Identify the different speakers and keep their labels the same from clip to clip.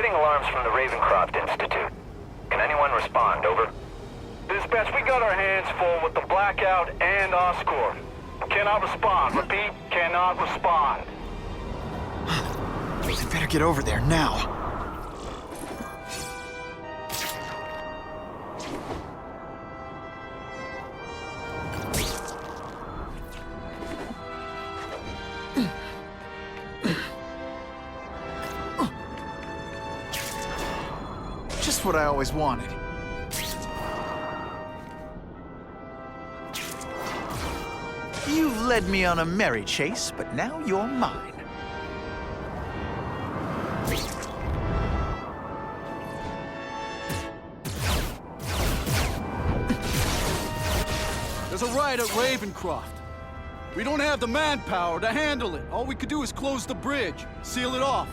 Speaker 1: getting alarms from the Ravencroft Institute. Can anyone respond? Over.
Speaker 2: Dispatch, we got our hands full with the blackout and Oscorp. Cannot respond. Repeat, cannot respond.
Speaker 3: I better get over there now. Just what I always wanted. You've led me on a merry chase, but now you're mine.
Speaker 4: There's a riot at Ravencroft. We don't have the manpower to handle it. All we could do is close the bridge, seal it off.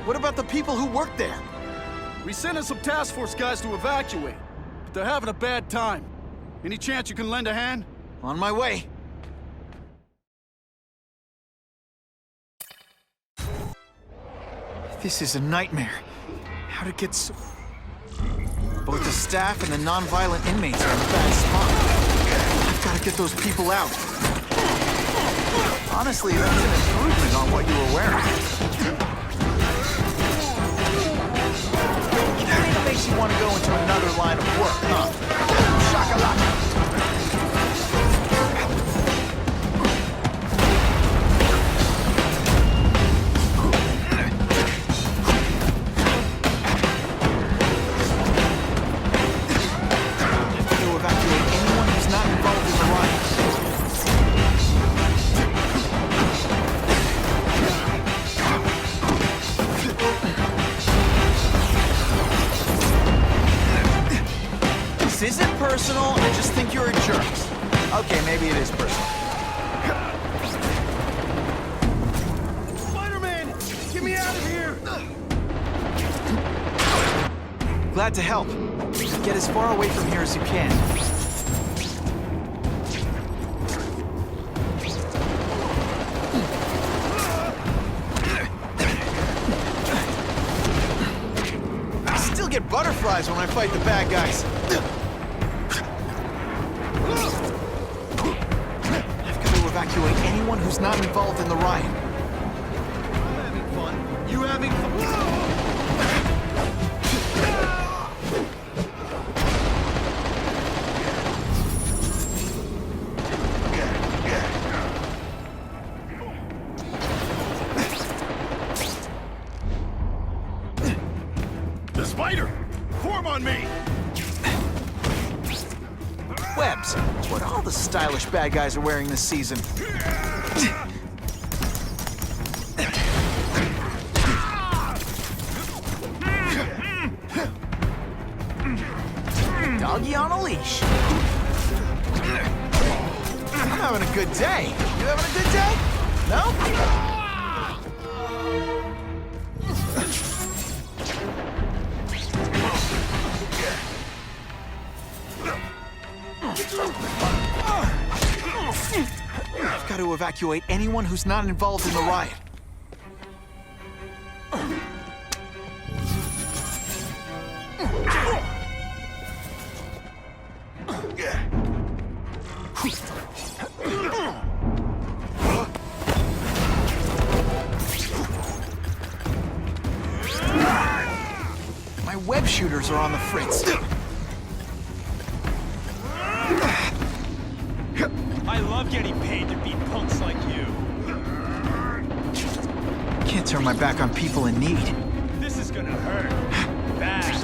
Speaker 3: What about the people who work there?
Speaker 4: We sent in some task force guys to evacuate, but they're having a bad time. Any chance you can lend a hand?
Speaker 3: On my way. This is a nightmare. How to get so... Both the staff and the non-violent inmates are in a bad spot. I've got to get those people out. Honestly, that's an improvement on what you were wearing. I think it makes you want to go into another line of work, huh? Shakalaka! This isn't personal, I just think you're a jerk. Okay, maybe it is personal.
Speaker 2: Spiderman! Get me out of here!
Speaker 3: Glad to help. Get as far away from here as you can. I still get butterflies when I fight the bad guys. I've got to evacuate anyone who's not involved in the riot.
Speaker 2: I'm having fun. You having fun?
Speaker 5: The spider! Form on me!
Speaker 3: Webs. What all the stylish bad guys are wearing this season. Doggy on a leash. I'm having a good day. You having a good day? No? I've got to evacuate anyone who's not involved in the riot. My web shooters are on the fritz.
Speaker 6: I love getting paid to beat punks like you.
Speaker 3: Can't turn my back on people in need.
Speaker 6: This is gonna hurt. Bad.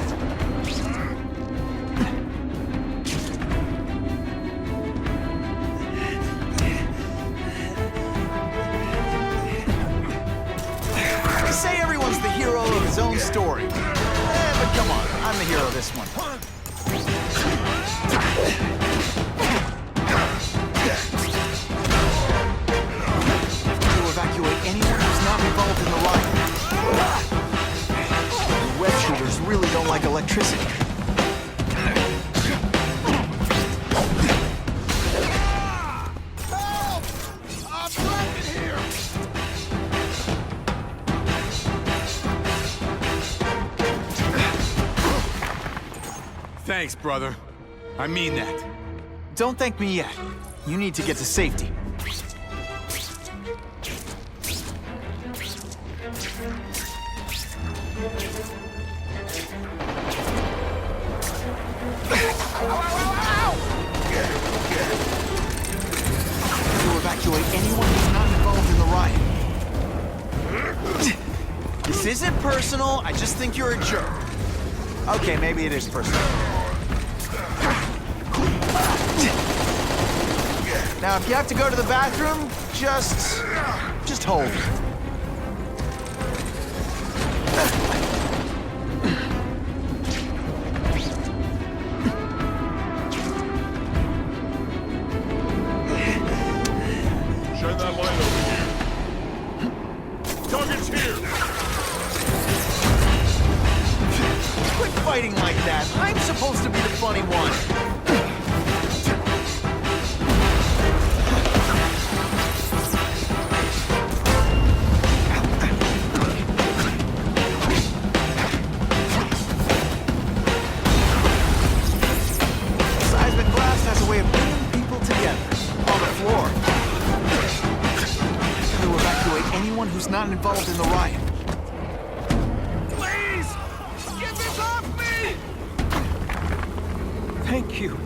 Speaker 3: They say everyone's the hero of his own story. But come on, I'm the hero of this one. Evacuate anyone who's not involved in the riot. The web shooters really don't like electricity.
Speaker 5: Help! I'm trapped in here! Thanks, brother. I mean that.
Speaker 3: Don't thank me yet. You need to get to safety. To evacuate anyone who's not involved in the riot. This isn't personal, I just think you're a jerk. Okay, maybe it is personal. Now, if you have to go to the bathroom, just hold.
Speaker 5: Shine that light over here. Target's here.
Speaker 3: Quit fighting like that. I'm supposed to be the funny one. Seismic blast has a way of bringing people together. On the floor. To evacuate anyone who's not involved in the riot. Thank you.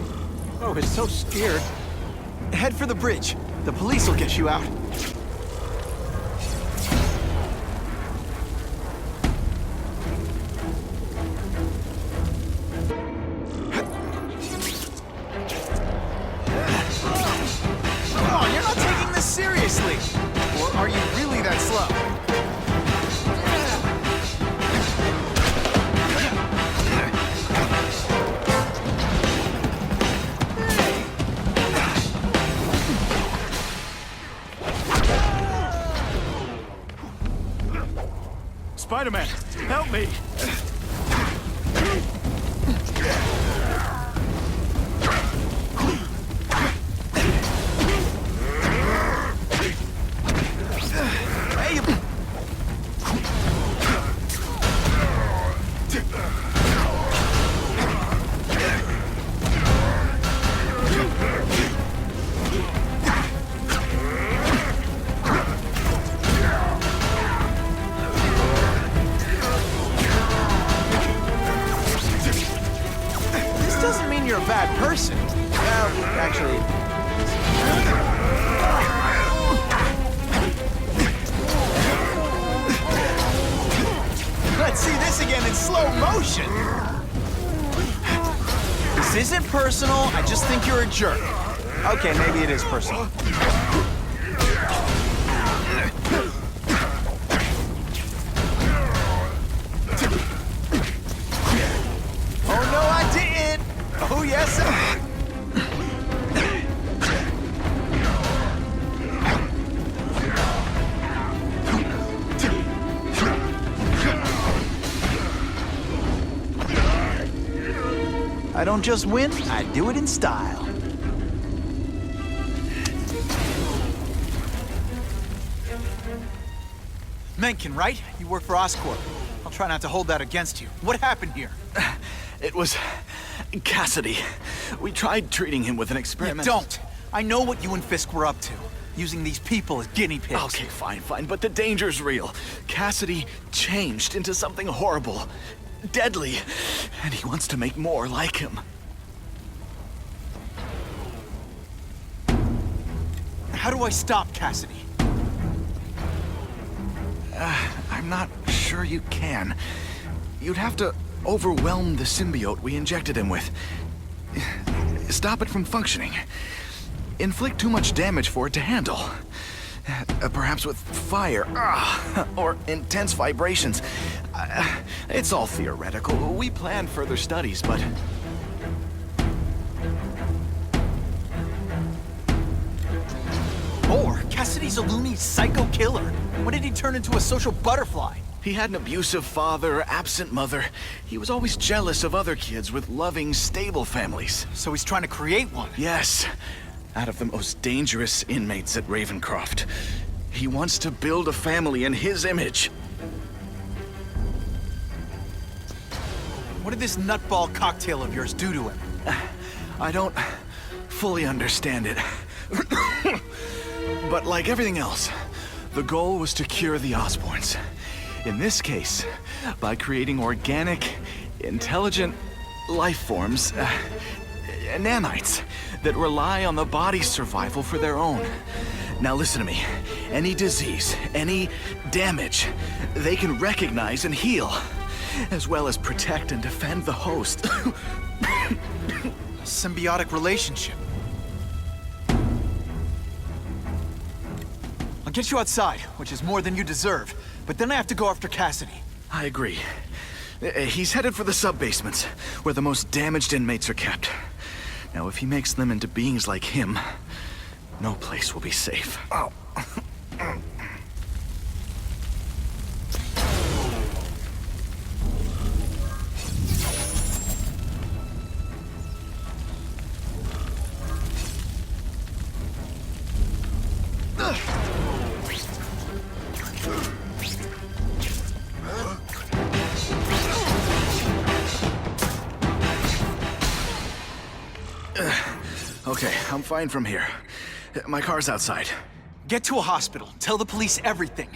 Speaker 3: I was so scared. Head for the bridge. The police will get you out. Come on, you're not taking this seriously. Or are you really that slow?
Speaker 5: Spiderman, help me!
Speaker 3: Hey, you... doesn't mean you're a bad person. Well, actually... Let's see this again in slow motion! This isn't personal, I just think you're a jerk. Okay, maybe it is personal. Oh no, I didn't! Oh yes, I don't just win, I do it in style. Mencken, right? You work for Oscorp. I'll try not to hold that against you. What happened here?
Speaker 7: It was Cassidy. We tried treating him with an experiment.
Speaker 3: Don't! I know what you and Fisk were up to. Using these people as guinea pigs.
Speaker 7: Okay, fine, but the danger's real. Cassidy changed into something horrible, deadly, and he wants to make more like him.
Speaker 3: How do I stop Cassidy?
Speaker 7: I'm not sure you can. You'd have to overwhelm the symbiote we injected him with. Stop it from functioning. Inflict too much damage for it to handle. Perhaps with fire, or intense vibrations. It's all theoretical. We planned further studies, but...
Speaker 3: Or Cassidy's a loony psycho killer. When did he turn into a social butterfly?
Speaker 7: He had an abusive father, absent mother. He was always jealous of other kids with loving, stable families.
Speaker 3: So he's trying to create one?
Speaker 7: Yes. Out of the most dangerous inmates at Ravencroft. He wants to build a family in his image.
Speaker 3: What did this nutball cocktail of yours do to him?
Speaker 7: I don't fully understand it. But like everything else, the goal was to cure the Osborns. In this case, by creating organic, intelligent life forms, nanites, that rely on the body's survival for their own. Now listen to me. Any disease, any damage, they can recognize and heal, as well as protect and defend the host.
Speaker 3: A symbiotic relationship. I'll get you outside, which is more than you deserve, but then I have to go after Cassidy.
Speaker 7: I agree. He's headed for the sub-basements, where the most damaged inmates are kept. Now, if he makes them into beings like him, no place will be safe. Oh. Okay, I'm fine from here. My car's outside.
Speaker 3: Get to a hospital. Tell the police everything.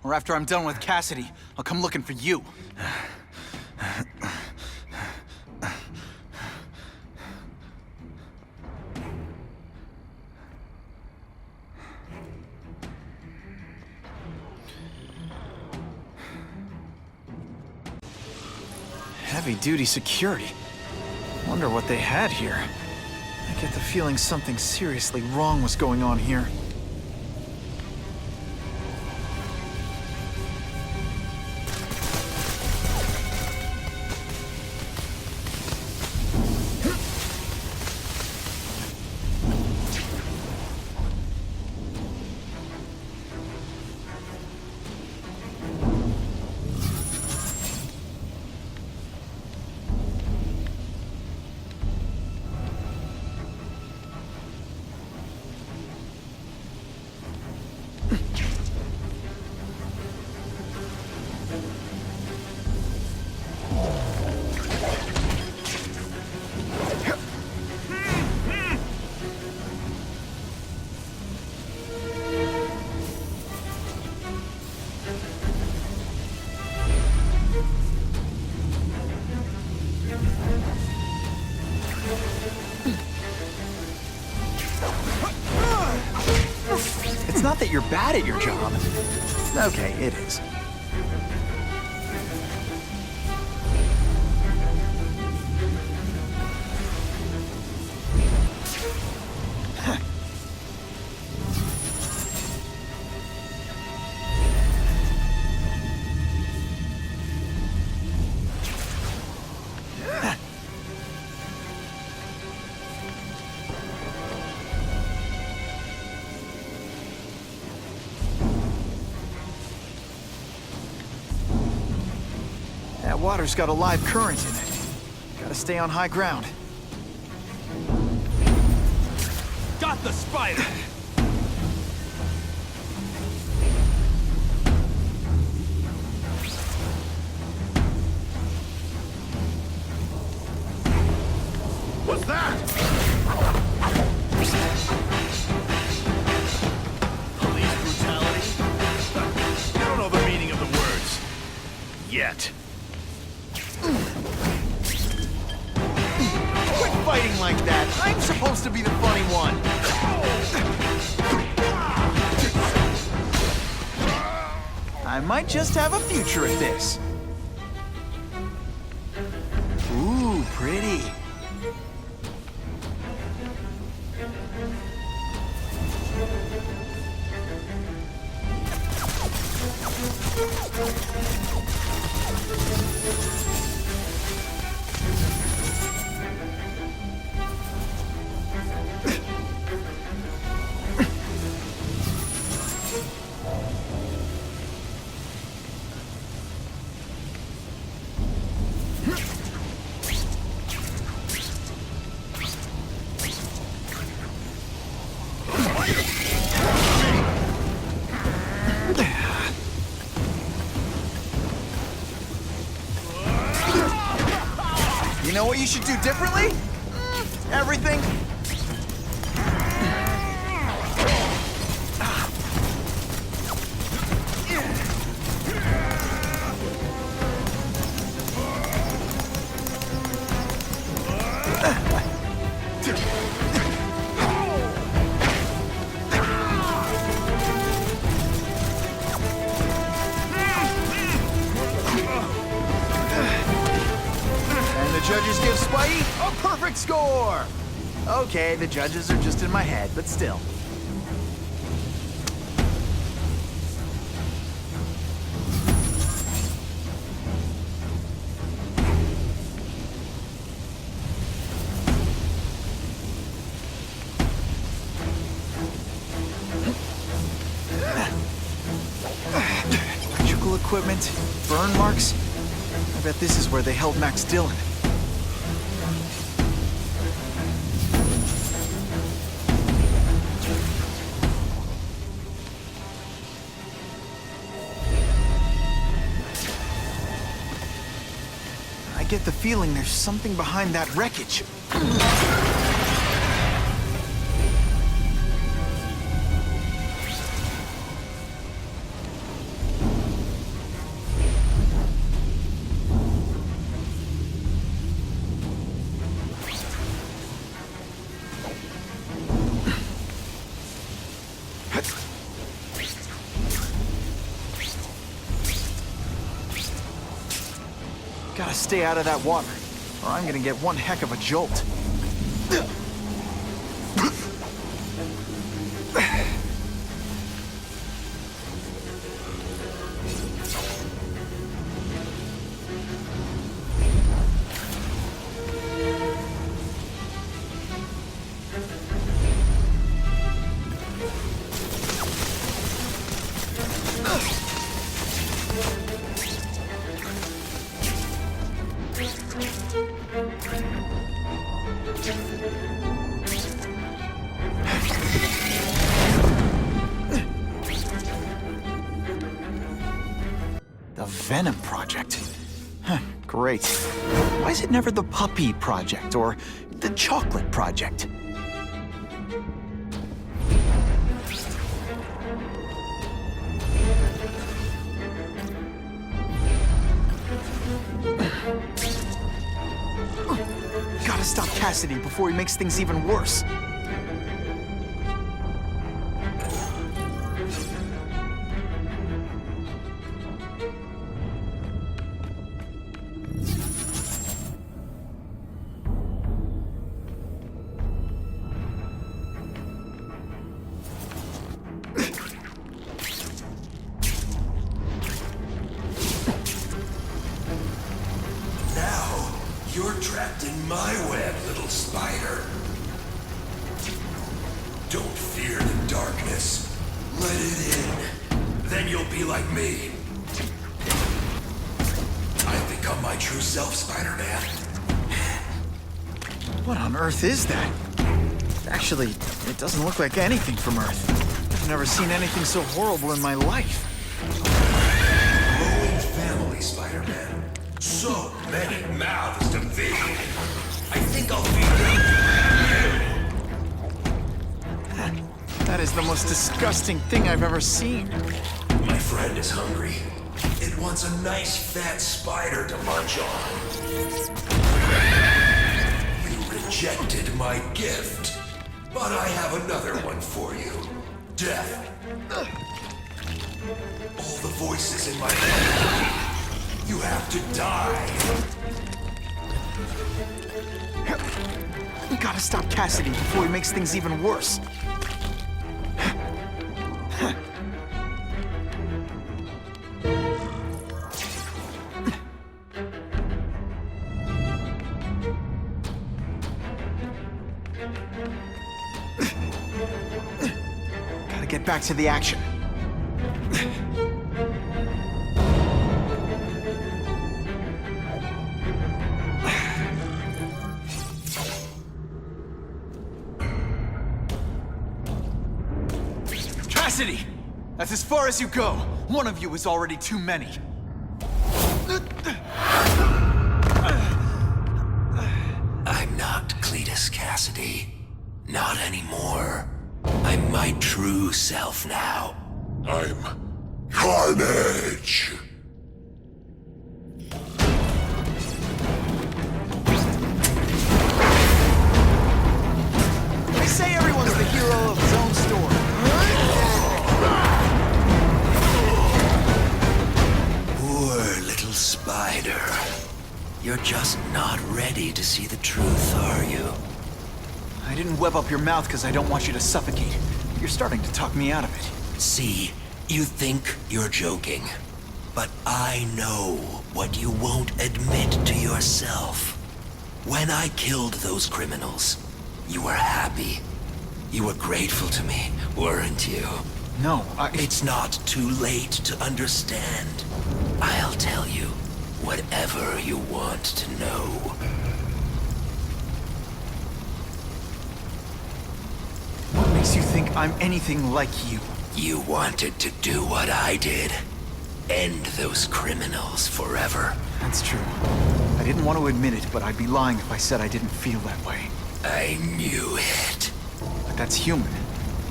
Speaker 3: Or after I'm done with Cassidy, I'll come looking for you. Heavy-duty security. Wonder what they had here. I get the feeling something seriously wrong was going on here. It's not that you're bad at your job. Okay, it is. That water's got a live current in it. Gotta stay on high ground.
Speaker 6: Got the spider!
Speaker 5: What's that? Police brutality? You don't know the meaning of the words. Yet.
Speaker 3: Quit fighting like that. I'm supposed to be the funny one. I might just have a future at this. Ooh, pretty. You know what you should do differently? Everything. Judges give Spidey a perfect score! Okay, the judges are just in my head, but still. Electrical equipment, burn marks. I bet this is where they held Max Dillon. I get the feeling there's something behind that wreckage. Gotta stay out of that water, or I'm gonna get one heck of a jolt. The Venom Project. Huh, great. Why is it never the Puppy Project or the Chocolate Project? Gotta stop Cassidy before he makes things even worse.
Speaker 8: You're trapped in my web, little spider. Don't fear the darkness. Let it in. Then you'll be like me. I've become my true self, Spider-Man.
Speaker 3: What on earth is that? Actually, it doesn't look like anything from Earth. I've never seen anything so horrible in my life.
Speaker 8: Growing family, Spider-Man. So many mouths to feed. I think I'll feed them.
Speaker 3: That is the most disgusting thing I've ever seen.
Speaker 8: My friend is hungry. It wants a nice fat spider to munch on. You rejected my gift, but I have another one for you. Death. All the voices in my head. You have to die.
Speaker 3: We gotta stop Cassidy before he makes things even worse. Gotta get back to the action. Cassidy! That's as far as you go. One of you is already too many.
Speaker 8: true self now. I'm Carnage.
Speaker 3: They say everyone's the hero of his own story.
Speaker 8: Poor little spider. You're just not ready to see the truth, are you?
Speaker 3: I didn't web up your mouth because I don't want you to suffocate. You're starting to talk me out of it.
Speaker 8: See, you think you're joking. But I know what you won't admit to yourself. When I killed those criminals, you were happy. You were grateful to me, weren't you?
Speaker 3: No,
Speaker 8: It's not too late to understand. I'll tell you whatever you want to know.
Speaker 3: What makes you think I'm anything like you?
Speaker 8: You wanted to do what I did. End those criminals forever.
Speaker 3: That's true. I didn't want to admit it, but I'd be lying if I said I didn't feel that way.
Speaker 8: I knew it.
Speaker 3: But that's human.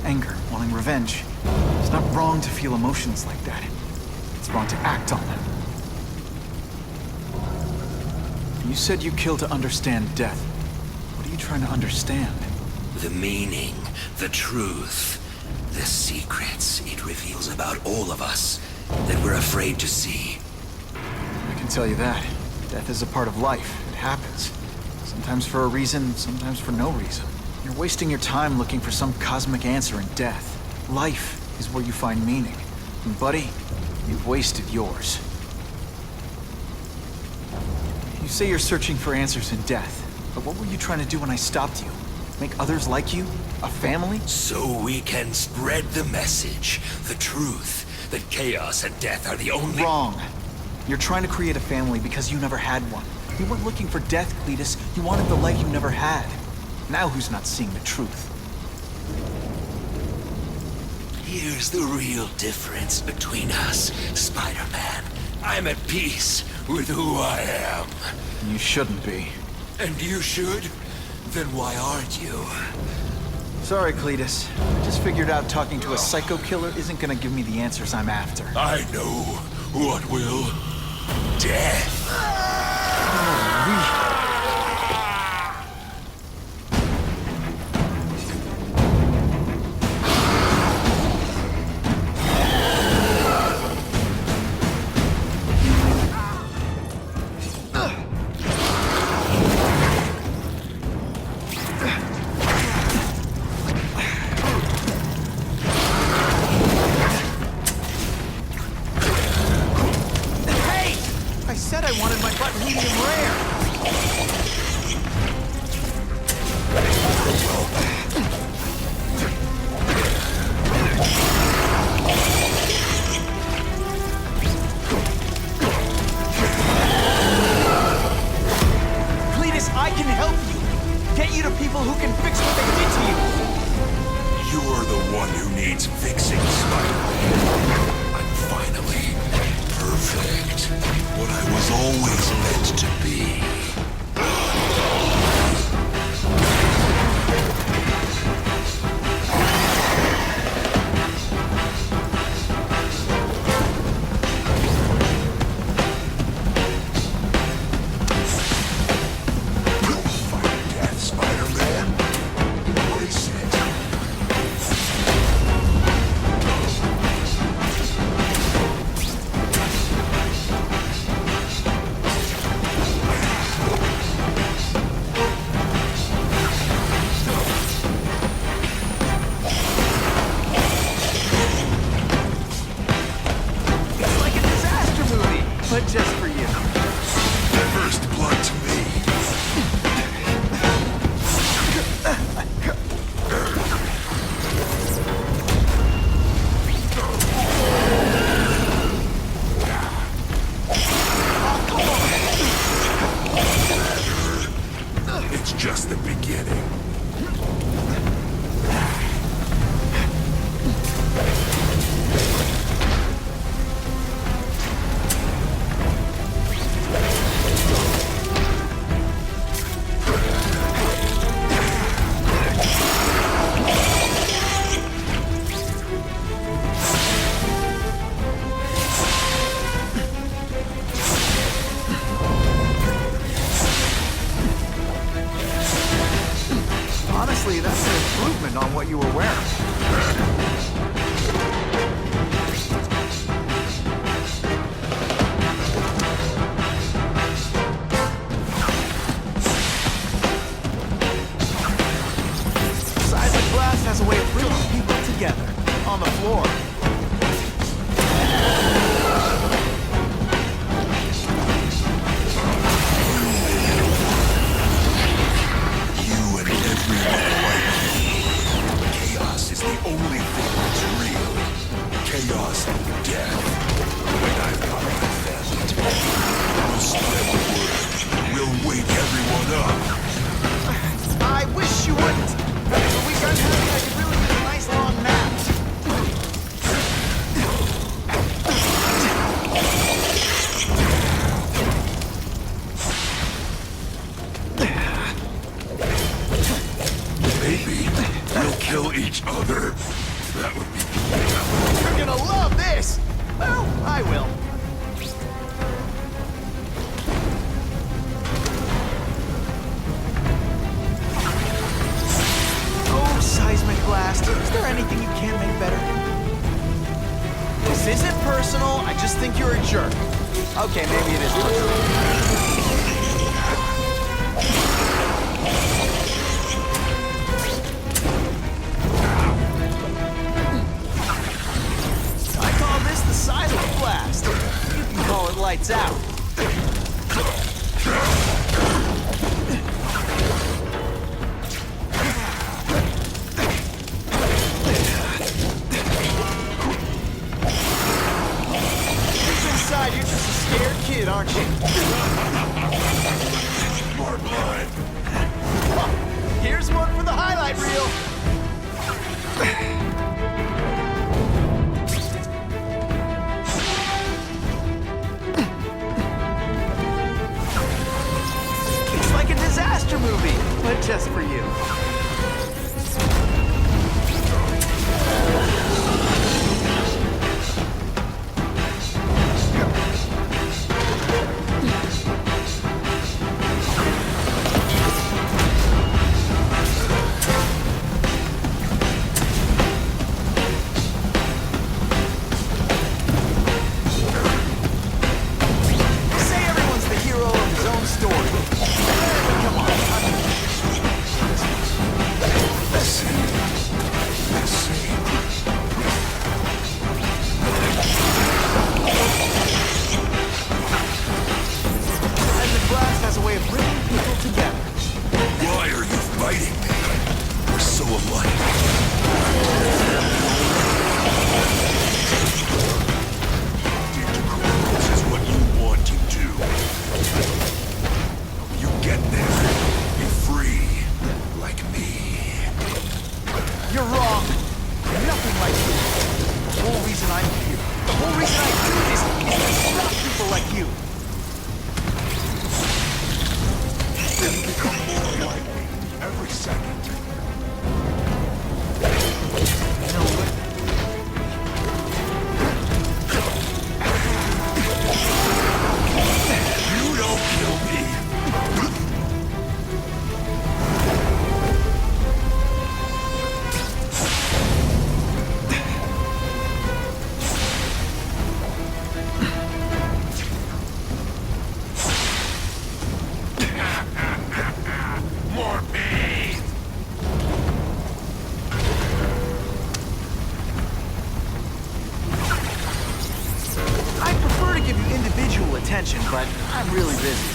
Speaker 3: Anger, wanting revenge. It's not wrong to feel emotions like that. It's wrong to act on them. You said you kill to understand death. What are you trying to understand?
Speaker 8: The meaning, the truth, the secrets it reveals about all of us that we're afraid to see.
Speaker 3: I can tell you that. Death is a part of life. It happens. Sometimes for a reason, sometimes for no reason. You're wasting your time looking for some cosmic answer in death. Life is where you find meaning. And buddy, you've wasted yours. You say you're searching for answers in death, but what were you trying to do when I stopped you? Make others like you? A family?
Speaker 8: So we can spread the message, the truth, that chaos and death are the only—
Speaker 3: Wrong. You're trying to create a family because you never had one. You weren't looking for death, Cletus. You wanted the life you never had. Now who's not seeing the truth?
Speaker 8: Here's the real difference between us, Spider-Man. I'm at peace with who I am.
Speaker 3: You shouldn't be.
Speaker 8: And you should? Then why aren't you?
Speaker 3: Sorry, Cletus. I just figured out talking to a psycho killer isn't gonna give me the answers I'm after.
Speaker 8: I know what will. Death.
Speaker 3: I wanted my butt medium rare. Cletus, I can help you. Get you to people who can fix what they did to you.
Speaker 8: You're the one who needs fixing, Spider-Man. I'm finally perfect. What I was always meant to be. Fight death, Spider-Man. Embrace it.
Speaker 3: But just for you.
Speaker 8: First blood to me. It's just the beginning.
Speaker 3: depended on what you were wearing. Seismic blast has a way of bringing people together on the floor.
Speaker 8: Only thing that's real. Chaos and death. When I've got my family together, we'll spread the word. We'll wake everyone up.
Speaker 3: I wish you wouldn't. The week I'm having, I could really use a nice long nap.
Speaker 8: Maybe we'll kill each other. That would be...
Speaker 3: You're gonna love this! Well, I will. Oh, Seismic Blast, is there anything you can't make better? This isn't personal, I just think you're a jerk. Okay, maybe it is personal. Seismic Blast. You can call it lights out. Deep inside, you're just a scared kid, aren't you?
Speaker 8: More blood.
Speaker 3: Here's one for the highlight reel. Disaster movie, but just for you. Say everyone's the hero of his own story. Come on. Seismic Blast has a way of bringing people together.
Speaker 8: Why are you fighting me? We're so alike. This is what you want to do. You get there, be free, like me.
Speaker 3: You're wrong. You're nothing like you. The whole reason I'm here, the whole reason I do this is to stop people like you.
Speaker 8: You become more like me every second.
Speaker 3: You know what?
Speaker 8: You don't kill me. More bees.
Speaker 3: I prefer to give you individual attention, but I'm really busy.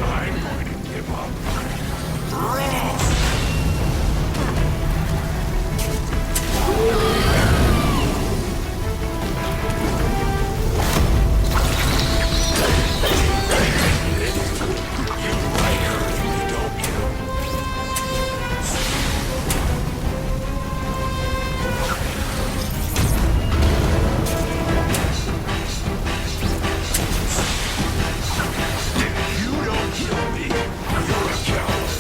Speaker 8: I'm going to give up. You don't kill me. You're a coward.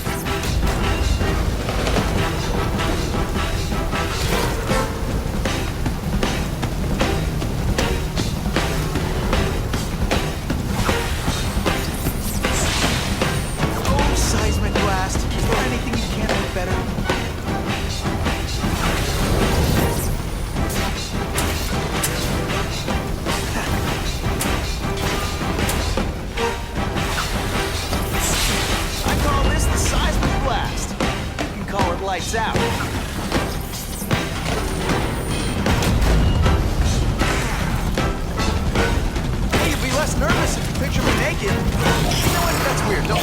Speaker 7: You know what? That's weird. Don't.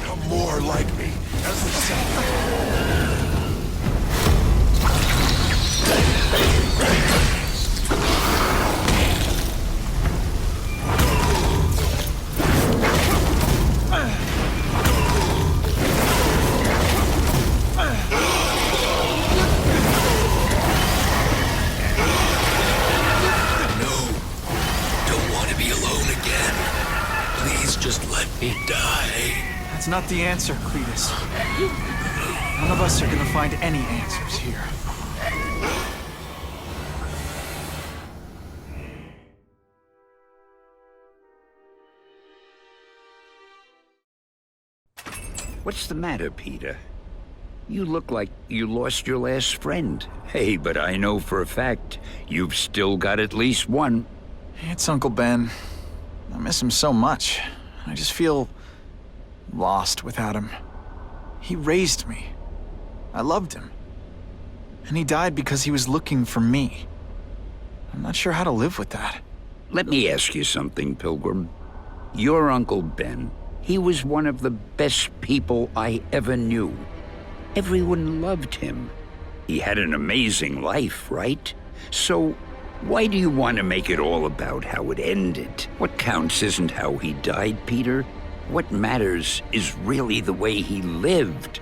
Speaker 5: Come more like me. Doesn't sound.
Speaker 8: Just let me die.
Speaker 3: That's not the answer, Cletus. None of us are gonna find any answers here.
Speaker 9: What's the matter, Peter? You look like you lost your last friend. Hey, but I know for a fact you've still got at least one.
Speaker 3: It's Uncle Ben. I miss him so much. I just feel lost without him. He raised me. I loved him. And he died because he was looking for me. I'm not sure how to live with that.
Speaker 9: Let me ask you something, Pilgrim. Your Uncle Ben, he was one of the best people I ever knew. Everyone loved him. He had an amazing life, right? So, why do you want to make it all about how it ended? What counts isn't how he died, Peter. What matters is really the way he lived.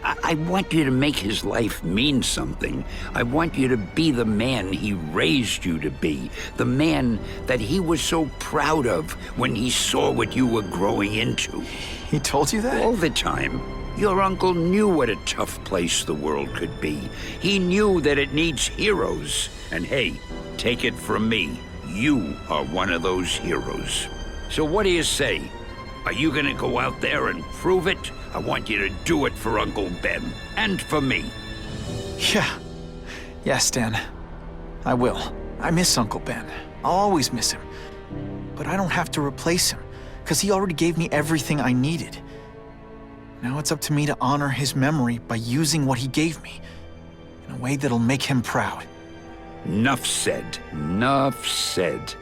Speaker 9: I want you to make his life mean something. I want you to be the man he raised you to be. The man that he was so proud of when he saw what you were growing into.
Speaker 3: He told you that?
Speaker 9: All the time. Your uncle knew what a tough place the world could be. He knew that it needs heroes. And hey, take it from me, you are one of those heroes. So what do you say? Are you gonna go out there and prove it? I want you to do it for Uncle Ben, and for me.
Speaker 3: Yeah. Yes, Dan. I will. I miss Uncle Ben. I'll always miss him. But I don't have to replace him, because he already gave me everything I needed. Now it's up to me to honor his memory by using what he gave me, in a way that'll make him proud.
Speaker 9: Nuff said. Nuff said.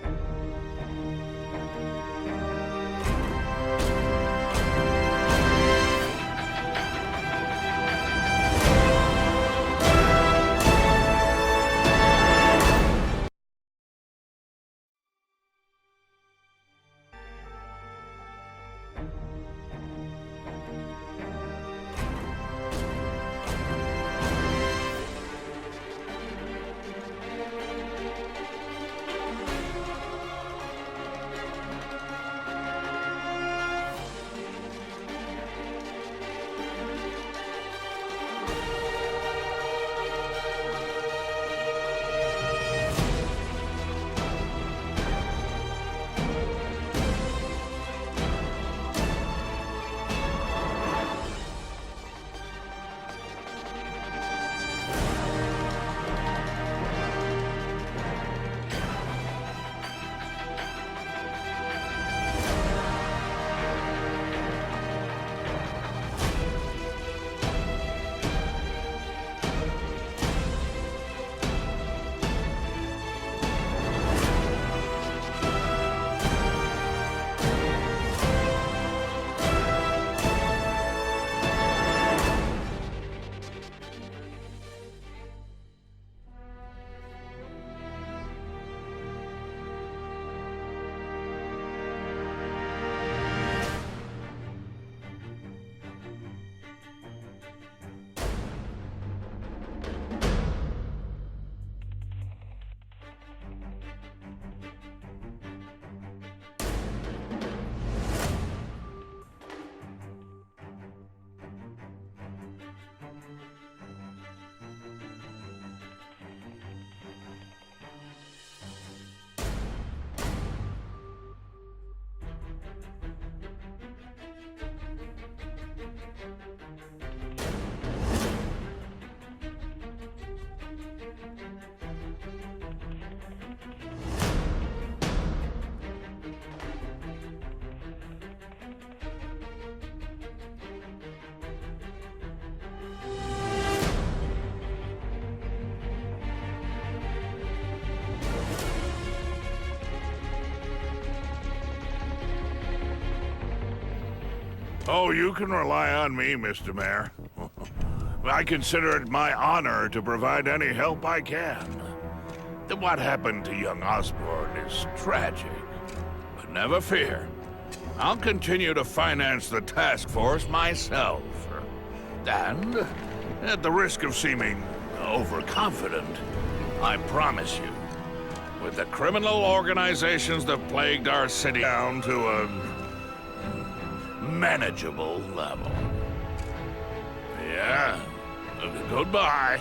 Speaker 5: Oh, you can rely on me, Mr. Mayor. I consider it my honor to provide any help I can. What happened to young Osborn is tragic, but never fear. I'll continue to finance the task force myself. And, at the risk of seeming overconfident, I promise you, with the criminal organizations that plagued our city down to a manageable level. Yeah, goodbye.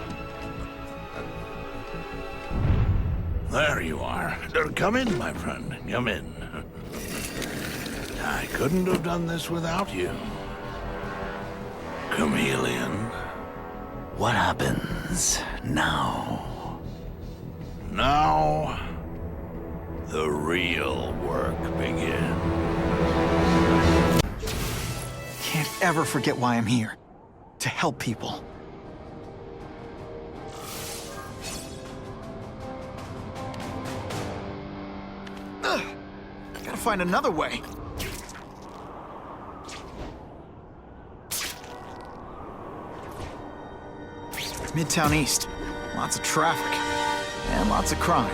Speaker 5: There you are. Come in, my friend. Come in. I couldn't have done this without you. Chameleon.
Speaker 7: What happens now?
Speaker 5: Now, the real work begins.
Speaker 3: Can't ever forget why I'm here. To help people. Ugh. Gotta find another way. Midtown East. Lots of traffic. And lots of crime.